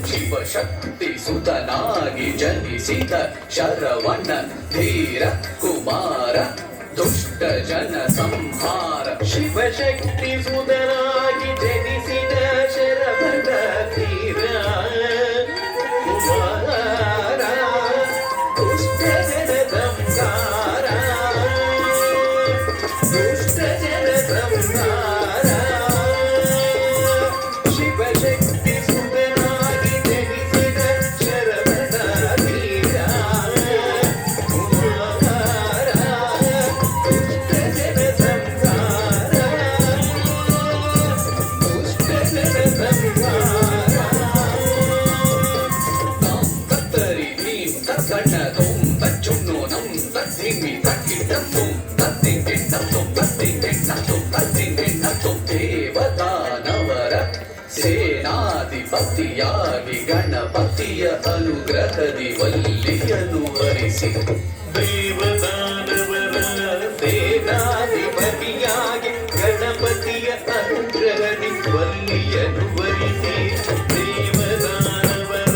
ಶಿವಶಕ್ತಿ ಸುತನಾಗಿ ಜನಿಸಿದ ಶರವಣ ಧೀರ ಕುಮಾರ ದುಷ್ಟ ಜನ ಸಂಹಾರ ಶಿವಶಕ್ತಿ ಸುತನಾಗಿ ಜನಿಸಿದ ಶರವಣ ಧೀರ ಕುಮಾರ ದುಷ್ಟ ಜನ ಸಂಹಾರ ದುಷ್ಟ ಜನ ಸಂಹಾರ ಶಿವಶಕ್ತಿ ಸುತನಾಗಿ ಜನಿಸಿದ ಶರವಣ ಧೀರ ಕುಮಾರ ದುಷ್ಟ ಜನ ಸಂಹಾರ ದುಷ್ಟ ಜನ ಸಂಹಾರ ತಾಂ ತತ್ತರಿ ನೀಂ ತತ್ತಣ್ಣ ತೋಂ ತಚ್ಚುಣ್ಣು ನಂ ತತ್ತಿಂಗಿ ತಕ್ಕಿಟ್ಟಂ ದೇವದಾನವರ ಸೇನಾಧಿಪತಿಯಾಗಿ ಗಣಪತಿಯ ಅನುಗ್ರಹದಿ ವಲ್ಲಿಯನ್ನು ವರಿಸಿ ದೇವದಾನವರ ಸೇನಾಧಿಪತಿಯಾಗಿ ಗಣಪತಿಯ ಅನುಗ್ರಹದಿ ವಲ್ಲಿಯನ್ನು ವರಿಸಿ ದೇವದಾನವರ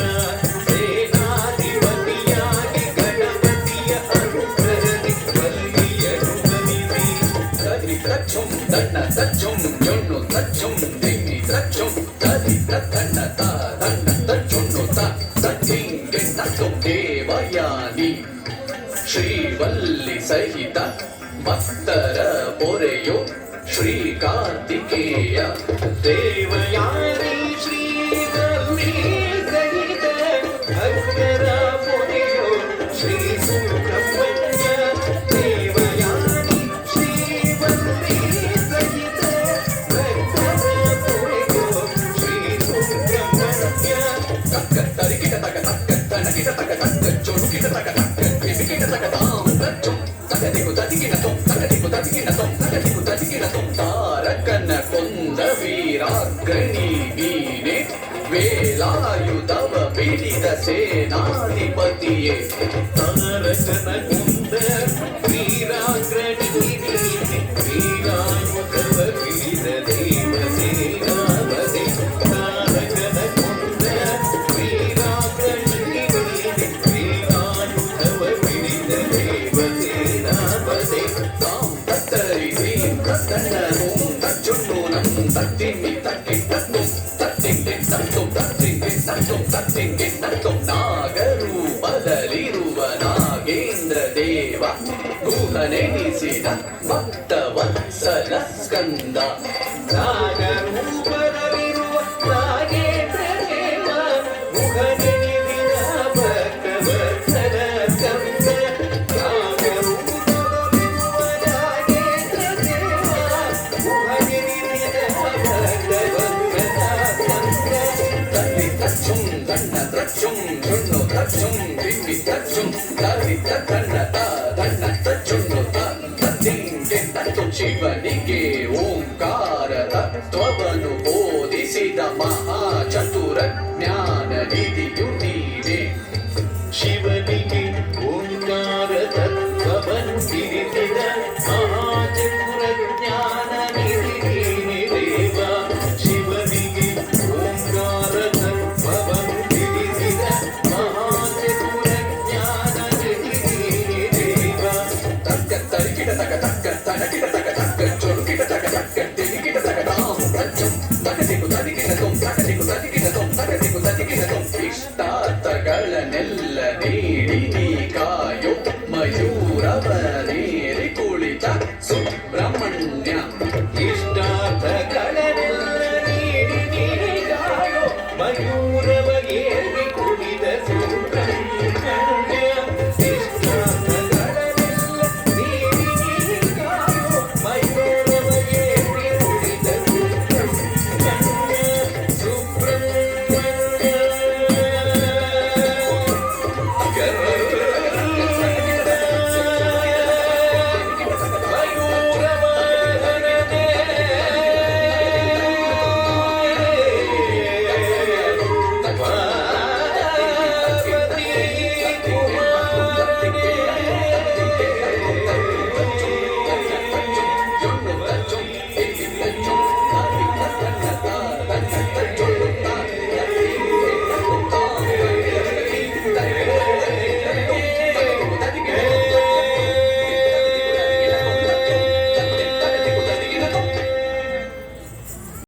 ಸೇನಾಧಿಪತಿಯಾಗಿ ಗಣಪತಿಯ ಅನುಗ್ರಹದಿ ವಲ್ಲಿಯನ್ನು ವರಿಸಿ ತರಿ ತಚ್ಚುಂ ತಣ್ಣ ತಚ್ಚುಂ ಜೊಣ್ಣು ತಚ್ಚುಂ ದಿಮ್ಮಿ ತಚ್ಚುಂ ತರಿ ತಣ್ಣ ತಣ್ಣ ತಚ್ಚುಣ್ಣು ತಚ್ಚಿಂಗೆ ತಚ್ಚುಂ ದೇವಯಾನಿ ಶ್ರೀವಲ್ಲಿ ಸಹಿತ ಭಕ್ತರ ಪೊರೆಯೋ ಶ್ರೀ ಕಾರ್ತಿಕೇಯ ದೇವಯಾನಿ ಶ್ರೀವಲ್ಲಿ ಸಹಿತ ಭಕ್ತರ ಪೊರೆಯೋ ಶ್ರೀ ಸುಬ್ರಹ್ಮಣ್ಯ ದೇವಯಾನಿ ಶ್ರೀವಲ್ಲಿ ಸಹಿತ ಭಕ್ತರ ಪೊರೆಯೋ ಶ್ರೀ ಸುಬ್ರಹ್ಮಣ್ಯ ತಕ್ಕ ತರಿಗಿಟ ತಕ ತಕ್ಕ ತನಗಿಟ ತಕ ತಕ್ಕ ಚೊಡುಗಿಟ ತಕ ತಕ್ಕ ಕಿವಿಗಿಟ ತಕ ತಾಂ ತಚ್ಚುಂ ತಗದಿಗು ತದಿಗಿನ ತೊಂ ತಗದಿಗು ತದಿಗಿನ ತೊಂ ತಗದಿಗು ತದಿಗಿನ ತೊಂ ತಾರಕನ ಕೊಂದ ವೀರಾಗ್ರಣಿ ನೀನೆ ವೇಲಾಯುಧವ ಬಿಡಿದ ಸೇನಾಧಿಪತಿಯೇ ತಾರಕನ ಕೊಂದ ವೀರಾಗ್ರಣಿ ನೀನೆ ವೇಲಾಯುಧವ ಬಿಡಿದ ದೇವ ಸೇನಾಪತಿ ತಾರಕನ ಕೊಂದ ವೀರಾಗ್ರಣಿ ನೀನೆ ವೇಲಾಯುಧವ ಬಿಡಿದ ದೇವ ಸೇನಾಪತಿ ತಾಂ ತತ್ತರಿ ನೀಂ ತತ್ತಣ್ಣ ಓಂ ತಚ್ಚುಣ್ಣು ನಂ ತತ್ತಿಮ್ಮಿ ತಕ್ಕಿಟ್ಟಂ ತತ್ತಿಂಗೆ ತತ್ತುಂ ತತ್ತಿಂಗೆ ತತ್ತುಂ ತತ್ತಿಂಗೆ ತತ್ತುಂ ನಾಗರೂಪದಲ್ಲಿರುವ ನಾಗೇಂದ್ರ ದೇವ ಗುಹನೆನಿಸಿದ ಭಕ್ತವತ್ಸಲ ಸ್ಕಂದ ನಾಗರೂಪದಲ್ಲಿರುವ ನಾಗೇಂದ್ರ ದೇವ ಗುಹನೆನಿಸಿದ ಭಕ್ತವತ್ಸಲ ಸ್ಕಂದ ನಾಗರೂಪದಲ್ಲಿರುವ ನಾಗೇಂದ್ರ ದೇವ ಗುಹನೆನಿಸಿದ ಭಕ್ತವತ್ಸಲ ಸ್ಕಂದ ತಲ್ಲಿ ತಚ್ಚುಂ ತಣ್ಣ ತಚ್ಚುಂ ಜೊಣ್ಣು ತಚ್ಚುಂ ದಿಮ್ಮಿ ತಚ್ಚುಂ ತರಿ ತಣ್ಣ ತಣ್ಣ ತಚ್ಚುಣ್ಣು ತತ್ತಿಂಗೆ ತತ್ತು ಶಿವನಿಗೆ ಓಂಕಾರ ತತ್ವವನ್ನು ಬೋಧಿಸಿದ ಮಹಾಚತುರ ಜ್ಞಾನ ನಿಧಿಯು ನೀನೆ ಶಿವನಿಗೆ ಓಂಕಾರ ತತ್ವವನ್ನು ತಿಳಿಸಿದ ಮಹಾಚತುರ ಜ್ಞಾನ ನಿಧಿ ನೀನೆ ದೇವ ಶಿವನಿಗೆ ಓಂಕಾರ ತತ್ವವನ್ನು ತಿಳಿಸಿದ ಮಹಾಚತುರ ಜ್ಞಾನ ನಿಧಿ ನೀನೆ ದೇವ ತಕ್ಕ ತರಿಗಿಟ ತಕ ತಕ್ಕ ತನಗಿಟ ತಕ ತಕ್ಕ ಚೊಡುಗಿಟ ತಕ ತಕ್ಕ ತೆಲಿಗಿಟ ತಕ ತಾಂ ತಚ್ಚುಂ ತಗದಿಗು ತದಿಗಿನ ತೊಂ ತಗದಿಗು ತದಿಗಿನ ತೊಂ ತಗದಿಗು ತದಿಗಿನ ತೊಂ ಇಷ್ಟಾರ್ಥಗಳನ್ನೆಲ್ಲ ನೀಡಿ ನೀ ಕಾಯೋ ಮಯೂರವನೇರಿ ಕುಳಿತ ಸುಬ್ರಹ್ಮಣ್ಯ ಇಷ್ಟಾರ್ಥಗಳನ್ನೆಲ್ಲ ನೀಡಿ ನೀ ಕಾಯೋ ಮಯೂರ